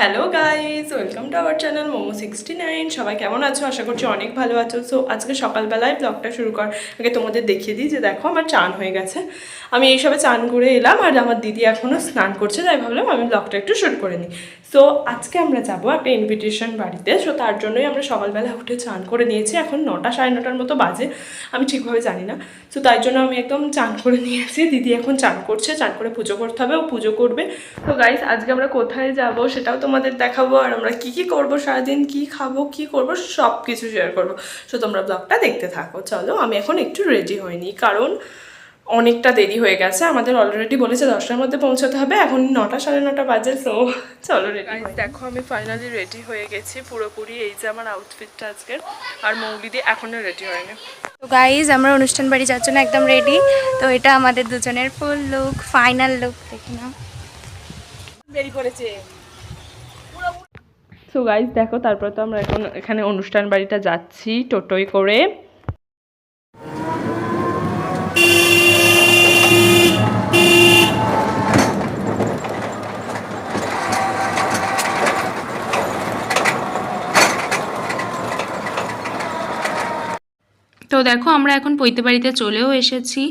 Hello guys, welcome to our channel মোমো69। সবাই কেমন আছো? আশা করছি অনেক ভালো আছো। সো আজকে সকালবেলায় ব্লগটা শুরু কর আগে তোমাদের দেখিয়ে দিই যে দেখো আমার চান হয়ে গেছে। আমি এইসবে চান করে এলাম আর আমার দিদি এখনও স্নান করছে, তাই ভাবলাম আমি ব্লগটা একটু শুট করে নিই। সো আজকে আমরা যাবো একটা ইনভিটেশন বাড়িতে। সো তার জন্যই আমরা সকালবেলা উঠে চান করে নিয়েছি। এখন 9টা সাড়ে 9টার মতো বাজে, আমি ঠিকভাবে জানি না। সো তাই জন্য আমি একদম চান করে নিয়েছি। দিদি এখন চান করছে, চান করে পুজো করতে হবে, ও পুজো করবে। তো গাইজ আজকে আমরা কোথায় যাব সেটাও তোমাদের দেখাবো, আর আমরা কি কি করবো সারাদিন, কি খাবো, কি করবো, সব কিছু শেয়ার করবো। সো তোমরা ব্লগটা দেখতে থাকো। চলো, আমি এখন একটু রেডি হইনি কারণ অনেকটা দেরি হয়ে গেছে। আমাদের অলরেডি বলেছে 10টার মধ্যে পৌঁছাতে হবে, এখন 9টা সাড়ে 9টা বাজে। সো চলো রেডি। দেখো আমি ফাইনালি রেডি হয়ে গেছি পুরোপুরি। এই যে আমার আউটফিটটা আজকের। আর মৌলিদি এখনো রেডি হয়নি। তো গাইজ আমরা অনুষ্ঠান বাড়ি যাওয়ার জন্য একদম রেডি। তো এটা আমাদের দুজনের ফুল লুক, ফাইনাল লুক। দেখি না বেরিয়ে পড়েছে। সো গাইজ দেখো, তারপর তো আমরা এখন এখানে অনুষ্ঠান বাড়িটা যাচ্ছি টোটোয় করে। তো দেখো আমরা এখন পৈতে বাড়িতে চলেও এসেছি।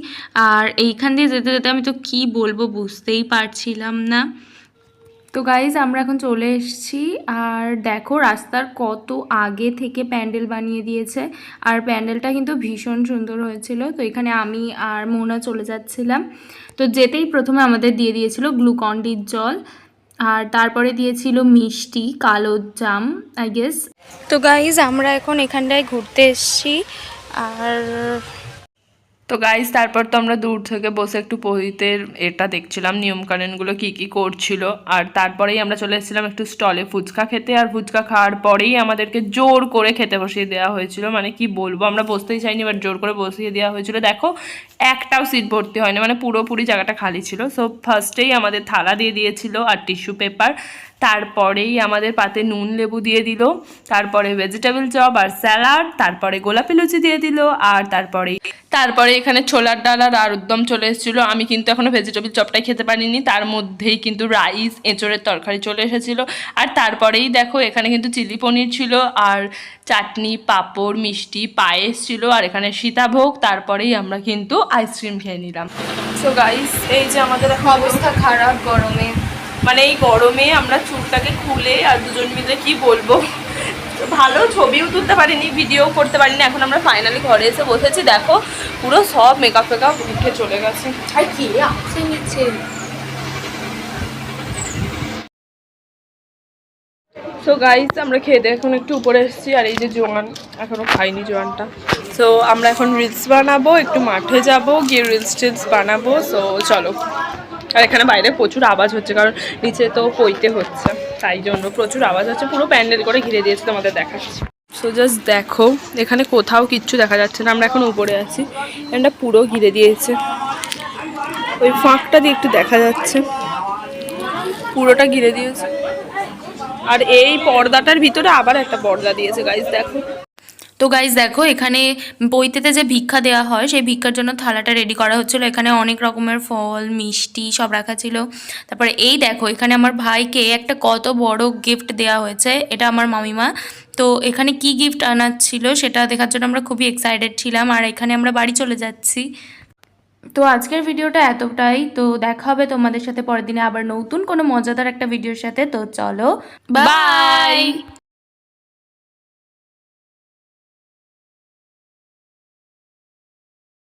আর এইখান দিয়ে যেতে যেতে আমি তো কি বলবো বুঝতেই পারছিলাম না। তো গাইজ আমরা এখন চলে এসেছি। আর দেখো রাস্তার কত আগে থেকে প্যান্ডেল বানিয়ে দিয়েছে। আর প্যান্ডেলটা কিন্তু ভীষণ সুন্দর হয়েছিল। তো এখানে আমি আর মোনা চলে যাচ্ছিলাম। তো যেতেই প্রথমে আমাদের দিয়ে দিয়েছিল গ্লুকন-ডির জল, আর তারপরে দিয়েছিল মিষ্টি, কালো জাম আই গেস। তো গাইজ আমরা এখন এখানটায় ঘুরতে এসেছি। আর তো গাইজ তারপর তো আমরা দূর থেকে বসে একটু পুরোহিতের এটা দেখছিলাম, নিয়মকানুনগুলো কী কী করছিল। আর তারপরেই আমরা চলে এসেছিলাম একটু স্টলে ফুচকা খেতে। আর ফুচকা খাওয়ার পরেই আমাদেরকে জোর করে খেতে বসিয়ে দেওয়া হয়েছিল। মানে কি বলবো, আমরা বসতেই চাইনি, বাট জোর করে বসিয়ে দেওয়া হয়েছিল। দেখো একটাও সিট ভর্তি হয়নি, মানে পুরোপুরি জায়গাটা খালি ছিল। সো ফার্স্টেই আমাদের থালা দিয়ে দিয়েছিল আর টিস্যু পেপার। তারপরেই আমাদের পাতে নুন লেবু দিয়ে দিল। তারপরে ভেজিটেবল চপ আর স্যালাড। তারপরে গোলাপি লুচি দিয়ে দিল। আর তারপরে এখানে ছোলার ডাল আর আলুরদম চলে এসেছিলো। আমি কিন্তু এখনও ভেজিটেবল চপটাই খেতে পারিনি, তার মধ্যেই কিন্তু রাইস, এঁচোড়ের তরকারি চলে এসেছিলো। আর তারপরেই দেখো এখানে কিন্তু চিলি পনির ছিল, আর চাটনি, পাঁপড়, মিষ্টি, পায়েস ছিল, আর এখানে সীতাভোগ। তারপরেই আমরা কিন্তু আইসক্রিম খেয়ে নিলাম। সো গাইস এই যে আমাদের এখন অবস্থা খারাপ গরমে। মানে এই গরমে আমরা চুলটাকে খুলে আর দুজন মিলে কি বলবো, ভালো ছবিও তুলতে পারিনি, ভিডিও করতে পারিনি। এখন আমরা ফাইনালি ঘরে এসে বসেছি। দেখো পুরো সব মেকআপ ফেকআপ উঠে চলে গেছে। আর কি আছে নিচে। সো গাইস আমরা খেয়ে দিয়ে এখন একটু উপরে এসেছি। আর এই যে জোয়ান এখনো খাইনি জোয়ানটা। সো আমরা এখন রিলস বানাবো, একটু মাঠে যাব, গিয়ে রিলস টিলস বানাবো। সো চলো। আর এখানে বাইরে প্রচুর আওয়াজ হচ্ছে কারণ নিচে তো পইতে হচ্ছে, তাই জন্য প্রচুর আওয়াজ হচ্ছে। পুরো প্যান্ডেল করে ঘিরে দিয়েছে, তোমাদের দেখাচ্ছি। সো জাস্ট দেখো এখানে কোথাও কিচ্ছু দেখা যাচ্ছে না, আমরা এখন উপরে আছি। এটা পুরো ঘিরে দিয়েছে, ওই ফাঁকটা দিয়ে একটু দেখা যাচ্ছে, পুরোটা ঘিরে দিয়েছে। আর এই পর্দাটার ভিতরে আবার একটা পর্দা দিয়েছে গাইস দেখো। তো গাইজ দেখো এখানে পৈতেতে যে ভিক্ষা দেওয়া হয় সেই ভিক্ষার জন্য থালাটা রেডি করা হচ্ছিলো। এখানে অনেক রকমের ফল, মিষ্টি সব রাখা ছিল। তারপরে এই দেখো এখানে আমার ভাইকে একটা কত বড় গিফট দেওয়া হয়েছে, এটা আমার মামিমা। তো এখানে কি গিফট আনাচ্ছিল সেটা দেখার জন্য আমরা খুবই এক্সাইটেড ছিলাম। আর এখানে আমরা বাড়ি চলে যাচ্ছি। তো আজকের ভিডিওটা এতটাই। তো দেখা হবে তোমাদের সাথে পরের দিনে আবার নতুন কোনো মজাদার একটা ভিডিওর সাথে। তো চলো বাই।